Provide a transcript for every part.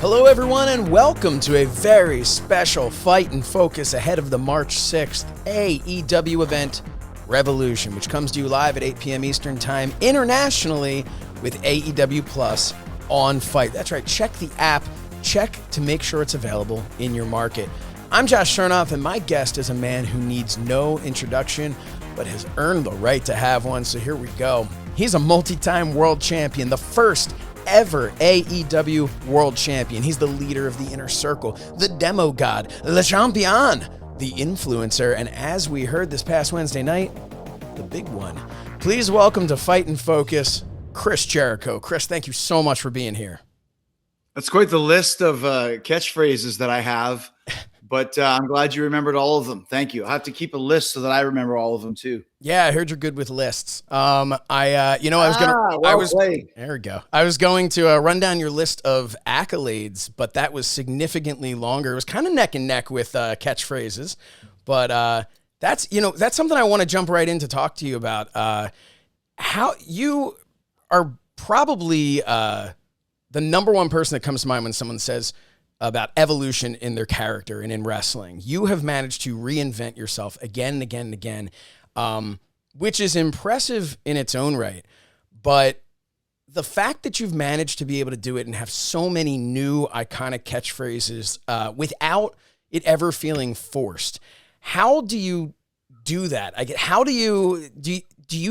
Hello everyone and welcome to a very special Fight and Focus ahead of the March 6th AEW event, Revolution, which comes to you live at 8 p.m. Eastern Time internationally with AEW Plus on FITE. That's right, check the app, check to make sure it's available in your market. I'm Josh Shernoff and my guest is a man who needs no introduction but has earned the right to have one, so here we go. He's a multi-time world champion, the first ever AEW World Champion. He's the leader of the Inner Circle, the Demo God, Le Champion, the Influencer, and as we heard this past Wednesday night, the big one. Please welcome to Fight and Focus, Chris Jericho. Chris, thank you so much for being here. That's quite the list of catchphrases that I have, but I'm glad you remembered all of them. Thank you. I have to keep a list so that I remember all of them too. Yeah, I heard you're good with lists. There we go. I was going to run down your list of accolades, but that was significantly longer. It was kind of neck and neck with catchphrases, but that's something I want to jump right in to talk to you about. How you are probably the number one person that comes to mind when someone says about evolution in their character and in wrestling. You have managed to reinvent yourself again and again and again, which is impressive in its own right. But the fact that you've managed to be able to do it and have so many new iconic catchphrases without it ever feeling forced, how do you do that? How do you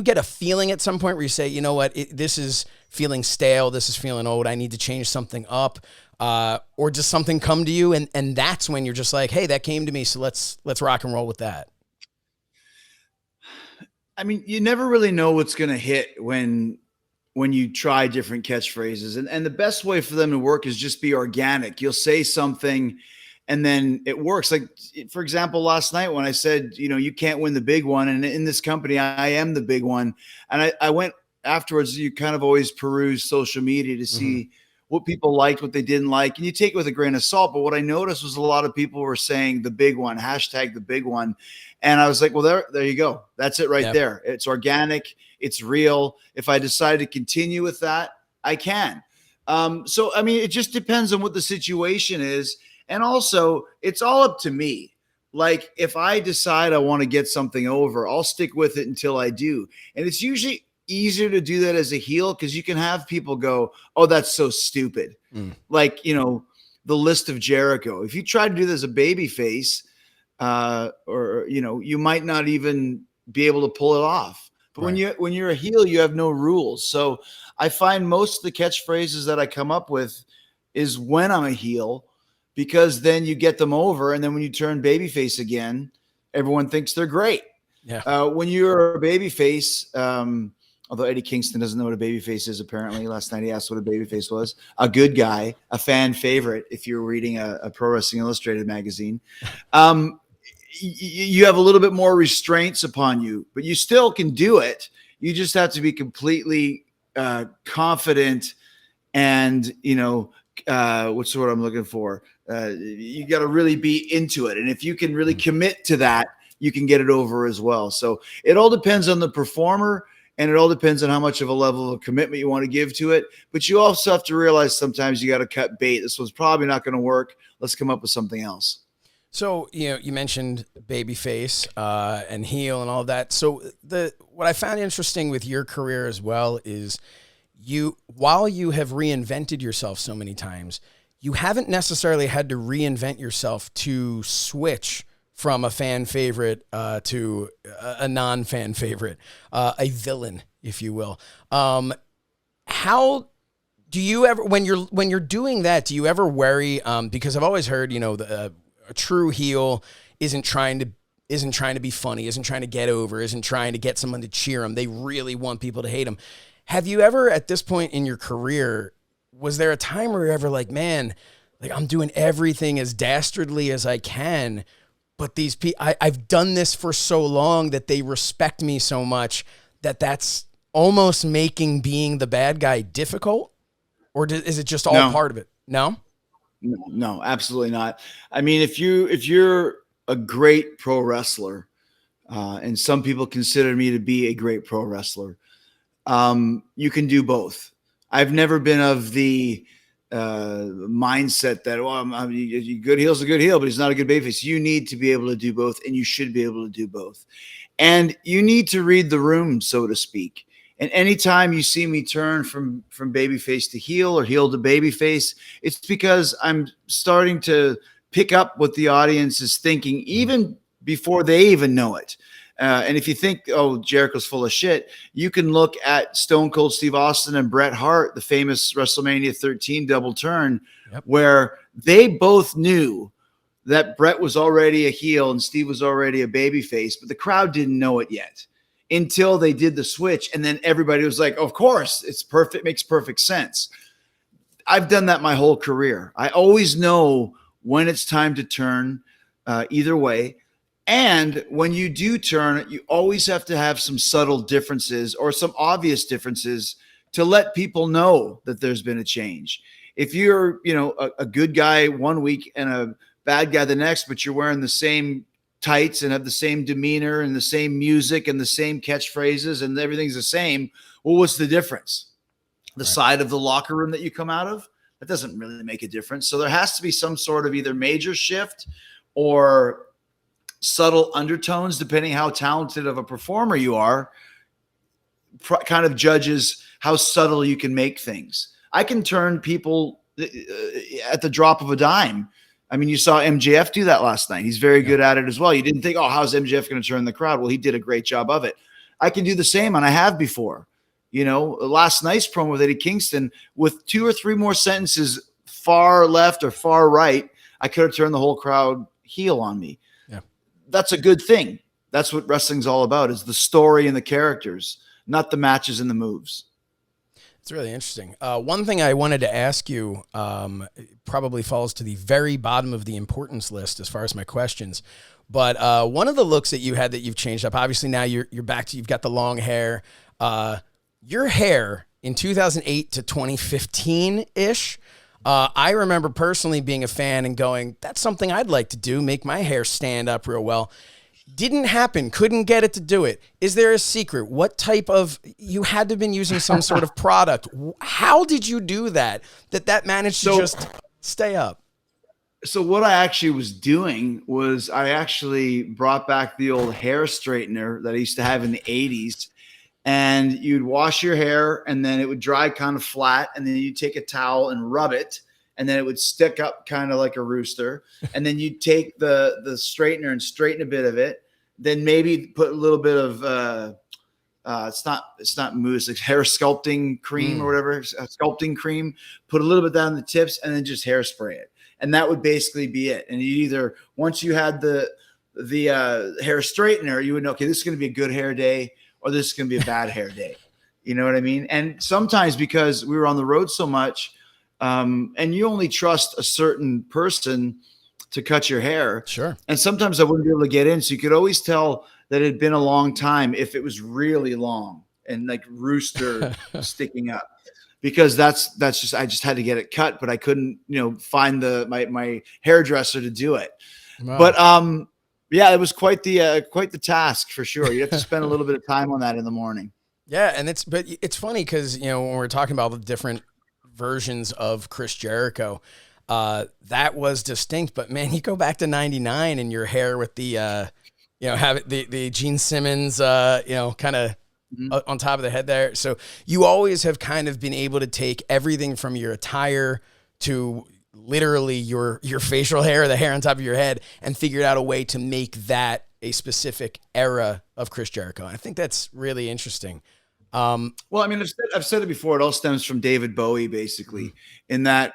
get a feeling at some point where you say, you know what, this is feeling stale, this is feeling old, I need to change something up? Or does something come to you and that's when you're just like, hey, that came to me, so let's rock and roll with that? I mean, you never really know what's going to hit when you try different catchphrases. And the best way for them to work is just be organic. You'll say something and then it works. Like, for example, last night when I said, you can't win the big one. And in this company, I am the big one. And I went afterwards, you kind of always peruse social media to see what people liked, what they didn't like, and you take it with a grain of salt. But what I noticed was a lot of people were saying the big one, hashtag the big one. And I was like, well, there you go. That's it right there. It's organic. It's real. If I decide to continue with that, I can. So, I mean, it just depends on what the situation is. And also it's all up to me. Like if I decide I want to get something over, I'll stick with it until I do. And it's usually easier to do that as a heel because you can have people go, oh, that's so stupid. Like, the list of Jericho. If you try to do this as a baby face, you might not even be able to pull it off. But when you're a heel, you have no rules. So I find most of the catchphrases that I come up with is when I'm a heel, because then you get them over. And then when you turn babyface again, everyone thinks they're great. Yeah. When you're a babyface, although Eddie Kingston doesn't know what a babyface is, apparently. Last night he asked what a babyface was. A good guy, a fan favorite, if you're reading a Pro Wrestling Illustrated magazine. You have a little bit more restraints upon you, but you still can do it. You just have to be completely confident and, what's the word I'm looking for? You got to really be into it. And if you can really commit to that, you can get it over as well. So it all depends on the performer. And it all depends on how much of a level of commitment you want to give to it. But you also have to realize sometimes you got to cut bait. This one's probably not going to work. Let's come up with something else. So, you mentioned babyface and heel and all of that. So what I found interesting with your career as well is while you have reinvented yourself so many times, you haven't necessarily had to reinvent yourself to switch from a fan favorite to a non-fan favorite, a villain, if you will. How do you ever, when you're doing that, do you ever worry? Because I've always heard, a true heel isn't trying to be funny, isn't trying to get over, isn't trying to get someone to cheer them. They really want people to hate them. Have you ever, at this point in your career, was there a time where you're ever like, man, like I'm doing everything as dastardly as I can, but these people, I've done this for so long that they respect me so much that's almost making being the bad guy difficult? Or is it just all part of it? No? No, absolutely not. I mean, if you're a great pro wrestler, and some people consider me to be a great pro wrestler, you can do both. I've never been of the mindset that, well, a good heel's a good heel, but he's not a good babyface. You need to be able to do both, and you should be able to do both. And you need to read the room, so to speak. And anytime you see me turn from babyface to heel or heel to babyface, it's because I'm starting to pick up what the audience is thinking, even before they even know it. And if you think, oh, Jericho's full of shit, you can look at Stone Cold Steve Austin and Bret Hart, the famous WrestleMania 13 double turn, where they both knew that Bret was already a heel and Steve was already a babyface, but the crowd didn't know it yet until they did the switch. And then everybody was like, of course, it's perfect, makes perfect sense. I've done that my whole career. I always know when it's time to turn either way. And when you do turn, you always have to have some subtle differences or some obvious differences to let people know that there's been a change. If you're, a good guy one week and a bad guy the next, but you're wearing the same tights and have the same demeanor and the same music and the same catchphrases and everything's the same, well, what's the difference? The side of the locker room that you come out of? That doesn't really make a difference. So there has to be some sort of either major shift or subtle undertones, depending how talented of a performer you are, kind of judges how subtle you can make things. I can turn people at the drop of a dime. I mean, you saw MJF do that last night. He's very good at it as well. You didn't think, oh, how's MJF going to turn the crowd? Well, he did a great job of it. I can do the same, and I have before. Last night's promo with Eddie Kingston, with 2 or 3 more sentences far left or far right, I could have turned the whole crowd heel on me. That's a good thing. That's what wrestling's all about, is the story and the characters, not the matches and the moves. It's really interesting. One thing I wanted to ask you probably falls to the very bottom of the importance list as far as my questions. But one of the looks that you had that you've changed up, obviously now you're back to, you've got the long hair. Your hair in 2008 to 2015-ish, I remember personally being a fan and going, that's something I'd like to do, make my hair stand up real well. Didn't happen. Couldn't get it to do it. Is there a secret? What type of, you had to have been using some sort of product. How did you do that managed to just stay up? So what I actually was doing was I actually brought back the old hair straightener that I used to have in the 80s. And you'd wash your hair and then it would dry kind of flat. And then you'd take a towel and rub it. And then it would stick up kind of like a rooster. And then you'd take the straightener and straighten a bit of it. Then maybe put a little bit of, it's not mousse, like hair sculpting cream or whatever, sculpting cream, put a little bit down the tips and then just hairspray it. And that would basically be it. And you either, once you had the hair straightener, you would know, okay, this is going to be a good hair day or this is going to be a bad hair day. You know what I mean? And sometimes because we were on the road so much, and you only trust a certain person to cut your hair. Sure. And sometimes I wouldn't be able to get in. So you could always tell that it had been a long time if it was really long and like rooster sticking up, because that's just, I just had to get it cut, but I couldn't, find my hairdresser to do it. Wow. But, yeah, it was quite the task for sure. You have to spend a little bit of time on that in the morning. Yeah. And it's funny because, when we're talking about the different versions of Chris Jericho, that was distinct, but man, you go back to 99 and your hair with the, have it, the Gene Simmons, kind of on top of the head there. So you always have kind of been able to take everything from your attire to literally your facial hair, the hair on top of your head, and figured out a way to make that a specific era of Chris Jericho. And I think that's really interesting. Well, I mean, I've said it before. It all stems from David Bowie, basically, in that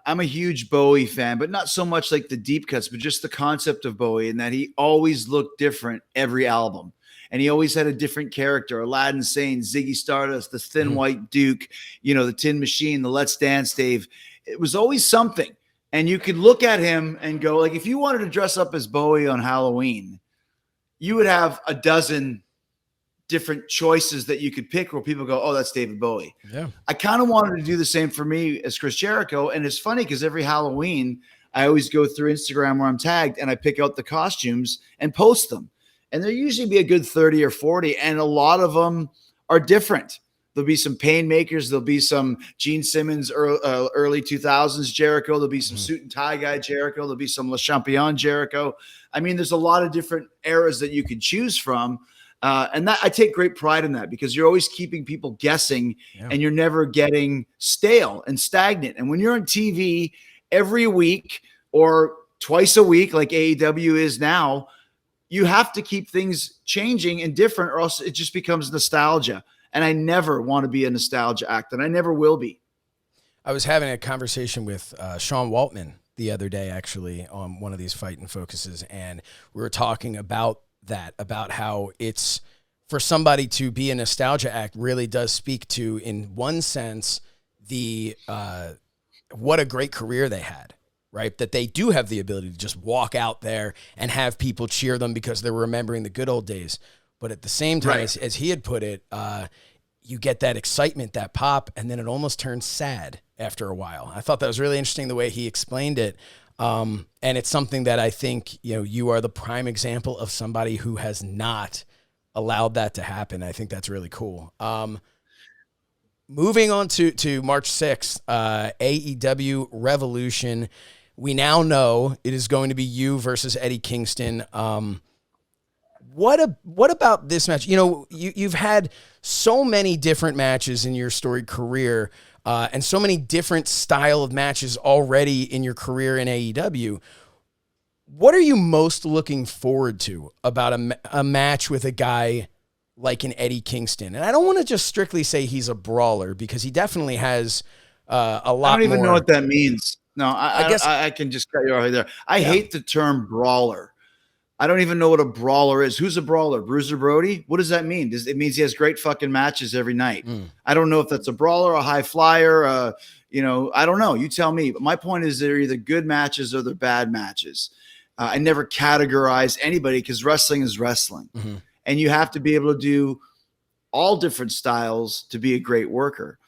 I'm a huge Bowie fan, but not so much like the deep cuts, but just the concept of Bowie, and that he always looked different every album. And he always had a different character: Aladdin Sane, Ziggy Stardust, the Thin White Duke, the Tin Machine, the Let's Dance Dave. It was always something. And you could look at him and go, like, if you wanted to dress up as Bowie on Halloween, you would have a dozen different choices that you could pick where people go, oh, that's David Bowie. Yeah. I kind of wanted to do the same for me as Chris Jericho. And it's funny because every Halloween, I always go through Instagram where I'm tagged and I pick out the costumes and post them. And there usually be a good 30 or 40. And a lot of them are different. There'll be some pain makers. There'll be some Gene Simmons early 2000s Jericho. There'll be some suit and tie guy Jericho. There'll be some Le Champion Jericho. I mean, there's a lot of different eras that you can choose from. And that I take great pride in that, because you're always keeping people guessing, and you're never getting stale and stagnant. And when you're on TV every week or twice a week, like AEW is now, you have to keep things changing and different, or else it just becomes nostalgia. And I never want to be a nostalgia act, and I never will be. I was having a conversation with Sean Waltman the other day, actually, on one of these Fight and Focuses, and we were talking about that, about how it's, for somebody to be a nostalgia act really does speak to, in one sense, the what a great career they had, right? That they do have the ability to just walk out there and have people cheer them because they're remembering the good old days. But at the same time, as he had put it, you get that excitement, that pop, and then it almost turns sad after a while. I thought that was really interesting the way he explained it. And it's something that I think, you are the prime example of somebody who has not allowed that to happen. I think that's really cool. Moving on to March 6th, AEW Revolution. We now know it is going to be you versus Eddie Kingston. What about this match? You've had so many different matches in your storied career, and so many different style of matches already in your career in AEW. What are you most looking forward to about a match with a guy like an Eddie Kingston? And I don't want to just strictly say he's a brawler, because he definitely has a lot more. I don't even know what that means. No, I guess I can just cut you off right there. I hate the term brawler. I don't even know what a brawler is. Who's a brawler? Bruiser Brody? What does that mean? It means he has great fucking matches every night. I don't know if that's a brawler, a high flyer. I don't know. You tell me. But my point is, they're either good matches or they're bad matches. I never categorize anybody, because wrestling is wrestling. And you have to be able to do all different styles to be a great worker.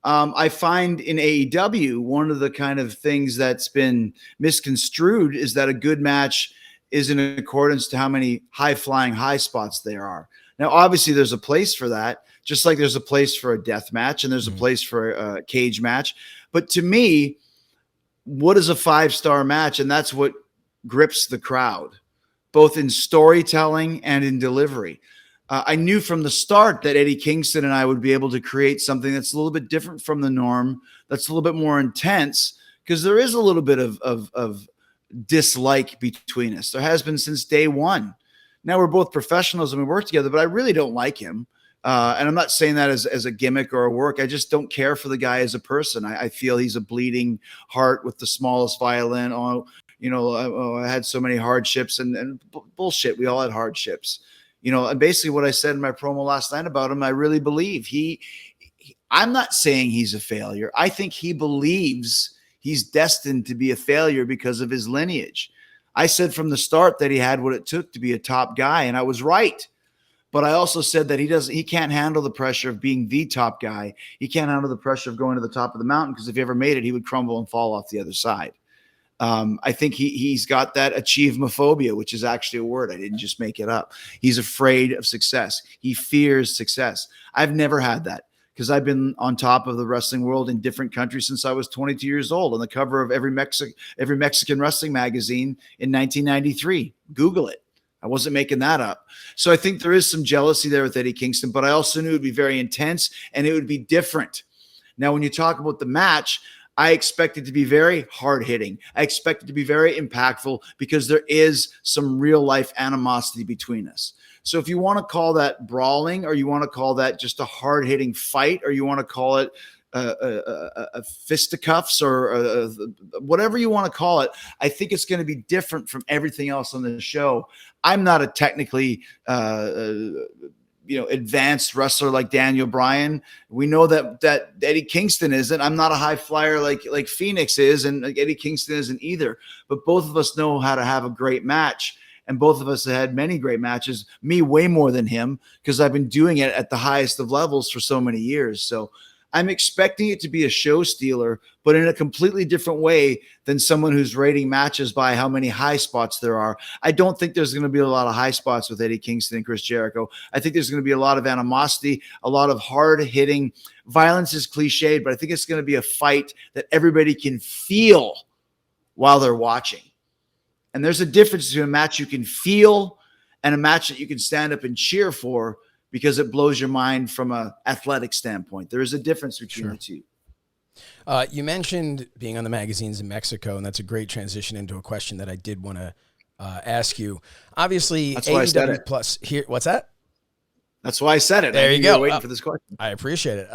I find in AEW, one of the kind of things that's been misconstrued is that a good match is in accordance to how many high-flying high spots there are. Now, obviously, there's a place for that, just like there's a place for a death match and there's a place for a cage match. But to me, what is a 5-star match? And that's what grips the crowd, both in storytelling and in delivery. I knew from the start that Eddie Kingston and I would be able to create something that's a little bit different from the norm, that's a little bit more intense, because there is a little bit of dislike between us. There has been since day one. Now we're both professionals and we work together, but I really don't like him. And I'm not saying that as a gimmick or a work. I just don't care for the guy as a person. I feel he's a bleeding heart with the smallest violin. I had so many hardships and bullshit. We all had hardships, and basically what I said in my promo last night about him, I really believe I'm not saying he's a failure. I think he believes he's destined to be a failure because of his lineage. I said from the start that he had what it took to be a top guy, and I was right. But I also said that he can't handle the pressure of being the top guy. He can't handle the pressure of going to the top of the mountain, because if he ever made it, he would crumble and fall off the other side. I think he's got that achievemophobia, which is actually a word. I didn't just make it up. He's afraid of success. He fears success. I've never had that, because I've been on top of the wrestling world in different countries since I was 22 years old, on the cover of every Mexican wrestling magazine in 1993. Google it. I wasn't making that up. So I think there is some jealousy there with Eddie Kingston, but I also knew it would be very intense and it would be different. Now, when you talk about the match, I expect it to be very hard-hitting. I expect it to be very impactful, because there is some real-life animosity between us. So if you want to call that brawling, or you want to call that just a hard-hitting fight, or you want to call it a fisticuffs, or whatever you want to call it, I think it's going to be different from everything else on the show. I'm not a technically advanced wrestler like Daniel Bryan. We know that Eddie Kingston isn't. I'm not a high flyer like Phoenix is, and Eddie Kingston isn't either. But both of us know how to have a great match, and both of us have had many great matches. Me way more than him, because I've been doing it at the highest of levels for so many years. So I'm expecting it to be a show stealer, but in a completely different way than someone who's rating matches by how many high spots there are. I don't think there's going to be a lot of high spots with Eddie Kingston and Chris Jericho. I think there's going to be a lot of animosity, a lot of hard hitting. Violence is cliched, but I think it's going to be a fight that everybody can feel while they're watching. And there's a difference between a match you can feel and a match that you can stand up and cheer for because it blows your mind from an athletic standpoint. There is a difference between the two. You mentioned being on the magazines in Mexico, and that's a great transition into a question that I did want to ask you. Obviously, AEW Plus here. What's that? That's why I said it. There you go. Waiting for this question. I appreciate it.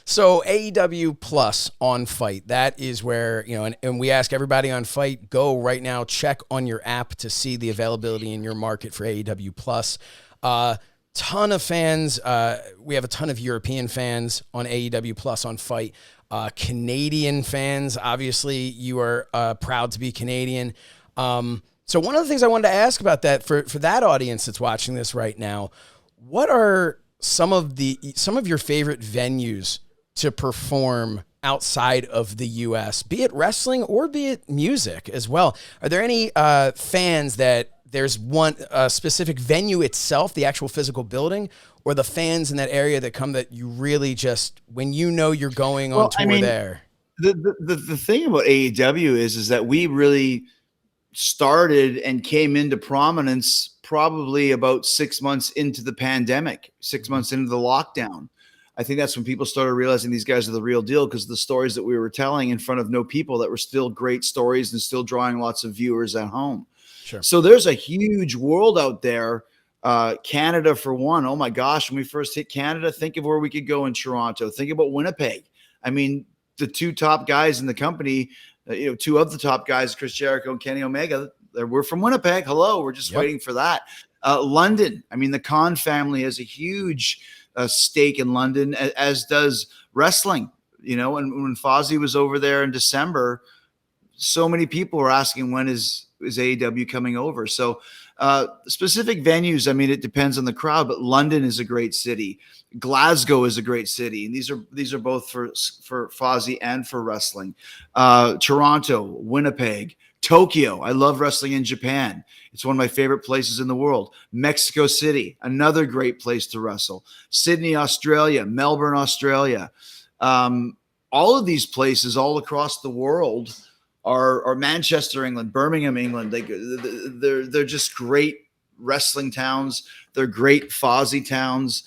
So AEW Plus on FITE, that is where, and we ask everybody on FITE, go right now, check on your app to see the availability in your market for AEW Plus. Ton of fans. We have a ton of European fans on AEW Plus on FITE. Canadian fans, obviously you are proud to be Canadian. So one of the things I wanted to ask about that for that audience that's watching this right now, what are some of your favorite venues to perform outside of the U.S., be it wrestling or be it music as well? Are there any fans that there's one specific venue itself, the actual physical building, or the fans in that area that come that you really just, when you're going on tour there? The thing about AEW is that we really started and came into prominence probably about 6 months into the pandemic, 6 months into the lockdown. I think that's when people started realizing these guys are the real deal, because the stories that we were telling in front of no people that were still great stories and still drawing lots of viewers at home. Sure. So there's a huge world out there. Canada, for one. Oh my gosh, when we first hit Canada, think of where we could go in Toronto. Think about Winnipeg. I mean, the two top guys in the company, two of the top guys, Chris Jericho and Kenny Omega, we're from Winnipeg. Hello, we're just waiting for that. London. I mean, the Khan family has a huge stake in London, as does wrestling. And when Fozzy was over there in December, so many people were asking, when is AEW coming over? So specific venues, I mean, it depends on the crowd, but London is a great city. Glasgow is a great city. And these are both for Fozzy and for wrestling. Toronto, Winnipeg, Tokyo. I love wrestling in Japan. It's one of my favorite places in the world. Mexico City, another great place to wrestle. Sydney, Australia, Melbourne, Australia. All of these places all across the world are Manchester, England, Birmingham, England. They're just great wrestling towns. They're great Fozzy towns.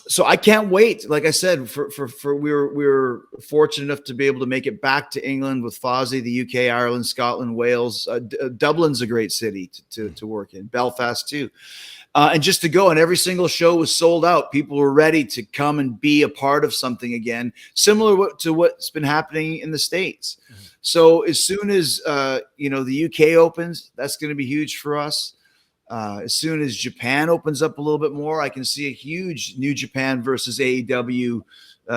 So I can't wait. Like I said, we were fortunate enough to be able to make it back to England with Fozzy, the UK, Ireland, Scotland, Wales. Dublin's a great city to work in. Belfast too. And just to go, and every single show was sold out. People were ready to come and be a part of something again, similar to what's been happening in the States. Mm-hmm. So as soon as the UK opens, that's going to be huge for us. As soon as Japan opens up a little bit more, I can see a huge New Japan versus AEW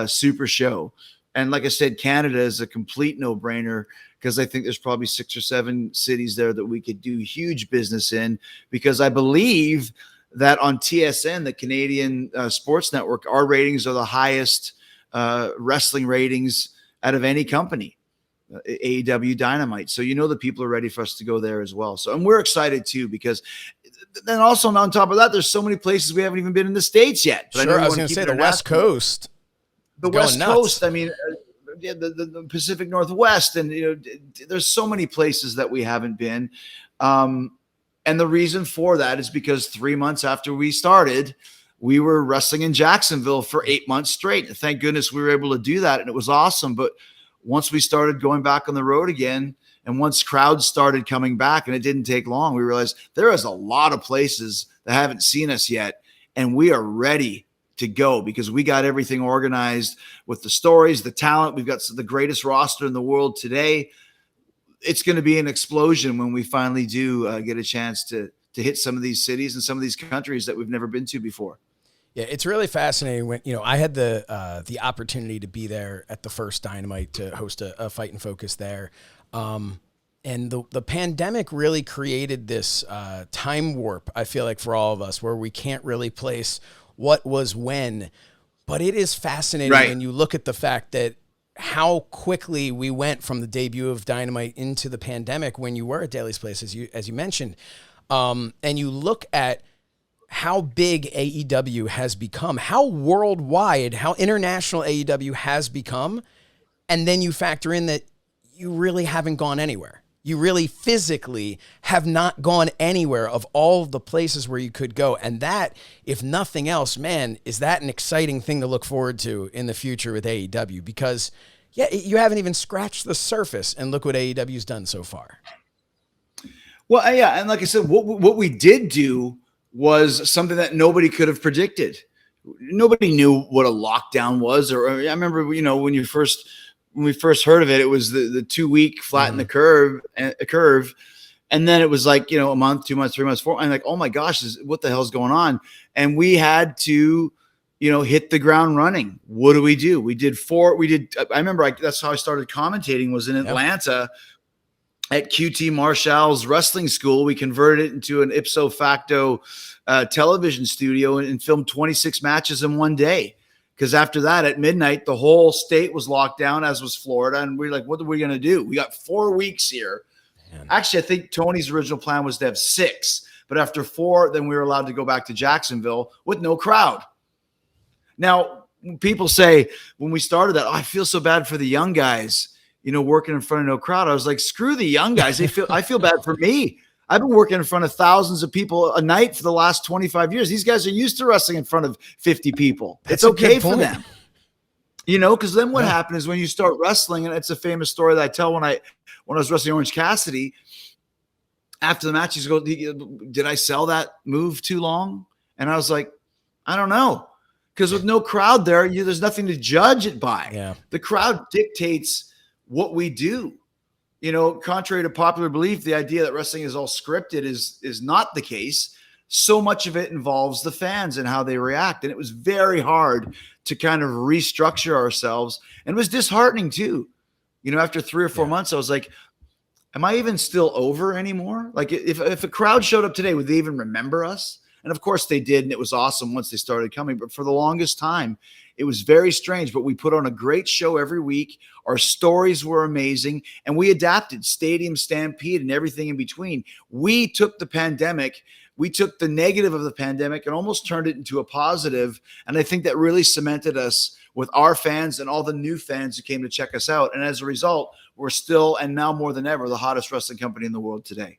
super show. And like I said, Canada is a complete no-brainer, because I think there's probably 6 or 7 cities there that we could do huge business in, because I believe that on TSN, the Canadian Sports Network, our ratings are the highest wrestling ratings out of any company, AEW Dynamite. So the people are ready for us to go there as well. So, and we're excited too, because then also on top of that, there's so many places we haven't even been in the States yet. But sure, I was going to say the West Coast. The West Coast, I mean, the Pacific Northwest, and there's so many places that we haven't been. And the reason for that is because 3 months after we started, we were wrestling in Jacksonville for 8 months straight. And thank goodness we were able to do that, and it was awesome. But once we started going back on the road again, and once crowds started coming back, and it didn't take long, we realized there is a lot of places that haven't seen us yet, and we are ready to go, because we got everything organized with the stories, the talent. We've got the greatest roster in the world today. It's going to be an explosion when we finally do get a chance to hit some of these cities and some of these countries that we've never been to before. Yeah, it's really fascinating when, I had the opportunity to be there at the first Dynamite to host a Fight and Focus there. And the pandemic really created this time warp, I feel like, for all of us, where we can't really place what was when. But it is fascinating Right. when you look at the fact that how quickly we went from the debut of Dynamite into the pandemic when you were at Daly's Place, as you mentioned. And you look at how big AEW has become, how worldwide, how international AEW has become. And then you factor in that you really haven't gone anywhere. You really physically have not gone anywhere of all the places where you could go. And that, if nothing else, man, is that an exciting thing to look forward to in the future with AEW? Because, yeah, you haven't even scratched the surface, and look what AEW's done so far. Well, yeah, and like I said, what we did do was something that nobody could have predicted. Nobody knew what a lockdown was, or I remember, when we first heard of it, it was the 2 week flatten the curve, and then it was like, a month, 2 months, 3 months, 4. I'm like, oh my gosh, what the hell's going on? And we had to, hit the ground running. What do? We did I remember that's how I started commentating, was in Atlanta. At QT Marshall's wrestling school. We converted it into an ipso facto television studio and filmed 26 matches in one day. Because after that, at midnight, the whole state was locked down, as was Florida. And we're like, what are we going to do? We got 4 weeks here. Man. Actually, I think Tony's original plan was to have 6. But after 4, then we were allowed to go back to Jacksonville with no crowd. Now, people say when we started that, I feel so bad for the young guys, working in front of no crowd. I was like, screw the young guys. I feel bad for me. I've been working in front of thousands of people a night for the last 25 years. These guys are used to wrestling in front of 50 people. It's okay for them, because then what happened is when you start wrestling, and it's a famous story that I tell when I was wrestling Orange Cassidy, after the match, he's go, did I sell that move too long? And I was like, I don't know. Because with no crowd there, there's nothing to judge it by. Yeah. The crowd dictates what we do. Contrary to popular belief, the idea that wrestling is all scripted is not the case. So much of it involves the fans and how they react. And it was very hard to kind of restructure ourselves. And it was disheartening too. After 3 or 4 months, I was like, am I even still over anymore? Like if a crowd showed up today, would they even remember us? And of course they did. And it was awesome once they started coming. But for the longest time, it was very strange, but we put on a great show every week. Our stories were amazing, and we adapted Stadium Stampede and everything in between. We took the pandemic, we took the negative of the pandemic and almost turned it into a positive. And I think that really cemented us with our fans and all the new fans who came to check us out. And as a result, we're still, and now more than ever, the hottest wrestling company in the world today.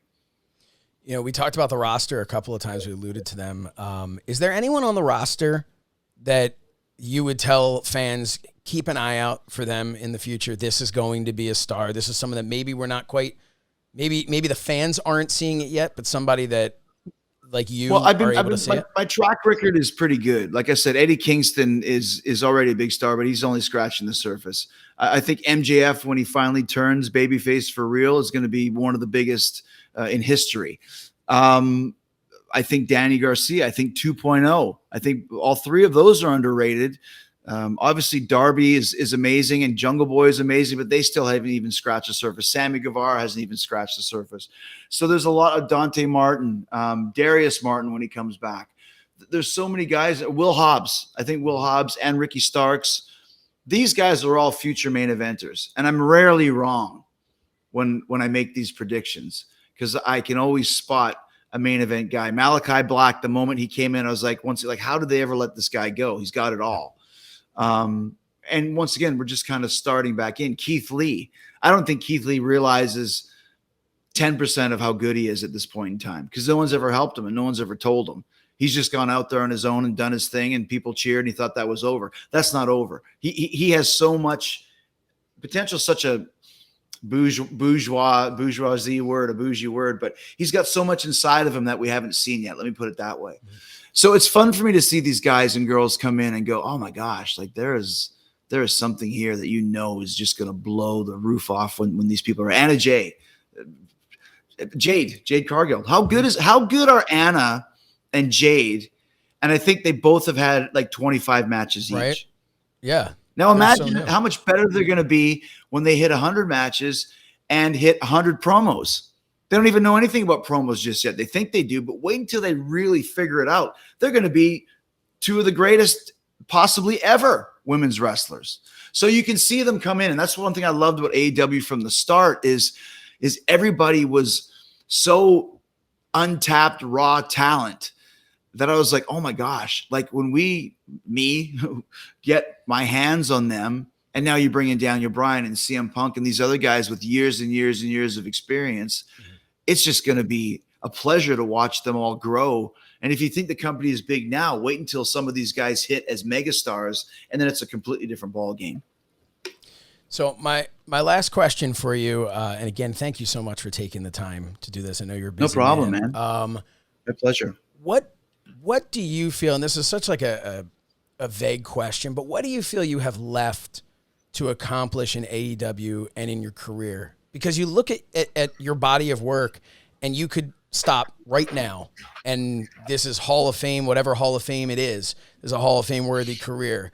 We talked about the roster a couple of times. We alluded to them. Is there anyone on the roster that you would tell fans, keep an eye out for them in the future? This is going to be a star. This is someone that maybe we're not quite, maybe the fans aren't seeing it yet, but somebody that like you are able to see it. My track record is pretty good. Like I said, Eddie Kingston is already a big star, but he's only scratching the surface. I think MJF, when he finally turns babyface for real, is going to be one of the biggest in history. I think Danny Garcia, I think 2.0. I think all 3 of those are underrated. Obviously, Darby is amazing, and Jungle Boy is amazing, but they still haven't even scratched the surface. Sammy Guevara hasn't even scratched the surface. So there's a lot of Dante Martin, Darius Martin when he comes back. There's so many guys. Will Hobbs. I think Will Hobbs and Ricky Starks. These guys are all future main eventers, and I'm rarely wrong when I make these predictions because I can always spot a main event guy. Malachi Black, the moment he came in, I was like, how did they ever let this guy go? He's got it all. And once again, we're just kind of starting back in. Keith Lee. I don't think Keith Lee realizes 10% of how good he is at this point in time because no one's ever helped him and no one's ever told him. He's just gone out there on his own and done his thing, and people cheered and he thought that was over. That's not over. He has so much potential, such a bougie word, but he's got so much inside of him that we haven't seen yet. Let me put it that way. So it's fun for me to see these guys and girls come in and go, oh my gosh, like there is something here that is just going to blow the roof off when these people are. Anna Jade Cargill. How good are Anna and Jade? And I think they both have had like 25 matches each. Right? Yeah. Now imagine how much better they're going to be when they hit 100 matches and hit 100 promos. They don't even know anything about promos just yet. They think they do, but wait until they really figure it out. They're going to be 2 of the greatest possibly ever women's wrestlers. So you can see them come in. And that's one thing I loved about AEW from the start is everybody was so untapped raw talent that I was like, oh my gosh, like when me get my hands on them, and now you bring in Daniel Bryan and CM Punk and these other guys with years and years and years of experience, it's just going to be a pleasure to watch them all grow. And if you think the company is big now, wait until some of these guys hit as megastars, and then it's a completely different ball game. So my last question for you, and again, thank you so much for taking the time to do this. I know you're busy. No problem, man. My pleasure. What do you feel, and this is such like a vague question, but what do you feel you have left to accomplish in AEW and in your career? Because you look at your body of work and you could stop right now and this is Hall of Fame, whatever Hall of Fame it is a Hall of Fame worthy career.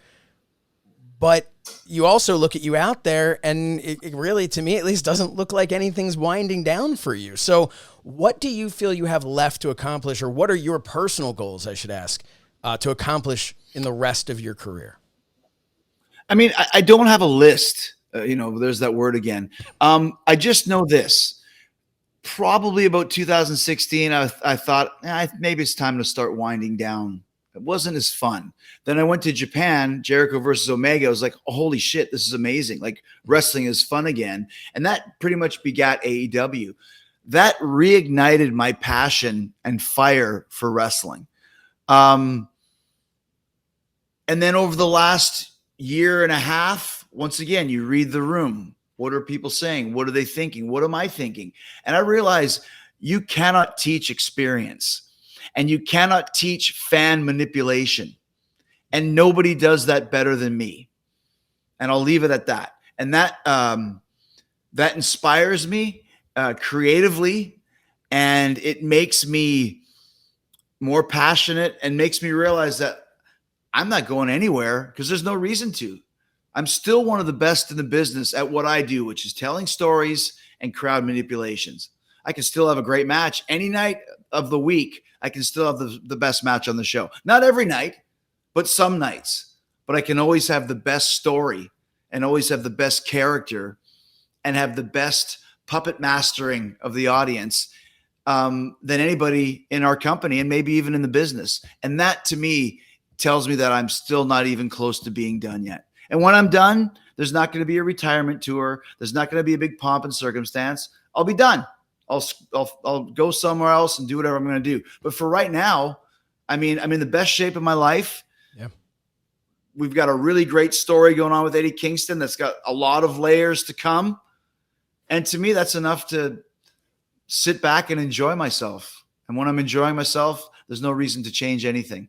But you also look at you out there and it really, to me at least, doesn't look like anything's winding down for you. So what do you feel you have left to accomplish, or what are your personal goals, I should ask, to accomplish in the rest of your career? I mean, I don't have a list. There's that word again. I just know this. Probably about 2016, I thought maybe it's time to start winding down. It wasn't as fun. Then I went to Japan, Jericho versus Omega. I was like, oh, holy shit, this is amazing. Like, wrestling is fun again. And that pretty much begat AEW. That reignited my passion and fire for wrestling. And then over the last year and a half, once again, you read the room. What are people saying? What are they thinking? What am I thinking? And I realize you cannot teach experience. And you cannot teach fan manipulation. And nobody does that better than me. And I'll leave it at that. And that inspires me creatively. And it makes me more passionate and makes me realize that I'm not going anywhere because there's no reason to. I'm still one of the best in the business at what I do, which is telling stories and crowd manipulations. I can still have a great match any night of the week. I can still have the best match on the show. Not every night, but some nights. But I can always have the best story and always have the best character and have the best puppet mastering of the audience than anybody in our company and maybe even in the business. And that, to me, tells me that I'm still not even close to being done yet. And when I'm done, there's not going to be a retirement tour. There's not going to be a big pomp and circumstance. I'll be done. I'll go somewhere else and do whatever I'm going to do. But for right now, I mean, I'm in the best shape of my life. Yeah. We've got a really great story going on with Eddie Kingston that's got a lot of layers to come. And to me, that's enough to sit back and enjoy myself. And when I'm enjoying myself, there's no reason to change anything.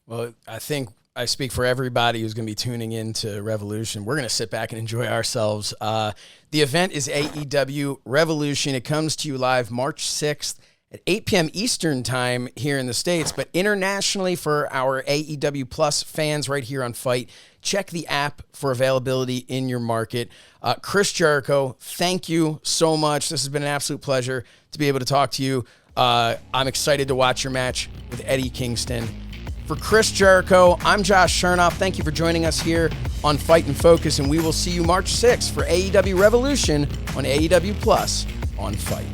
Well, I think I speak for everybody who's going to be tuning into Revolution. We're going to sit back and enjoy ourselves. The event is AEW Revolution. It comes to you live March 6th at 8 p.m. Eastern time here in the States, but internationally for our AEW Plus fans right here on FITE, check the app for availability in your market. Chris Jericho, thank you so much. This has been an absolute pleasure to be able to talk to you. I'm excited to watch your match with Eddie Kingston. For Chris Jericho, I'm Josh Shernoff. Thank you for joining us here on Fight and Focus, and we will see you March 6th for AEW Revolution on AEW Plus on FITE.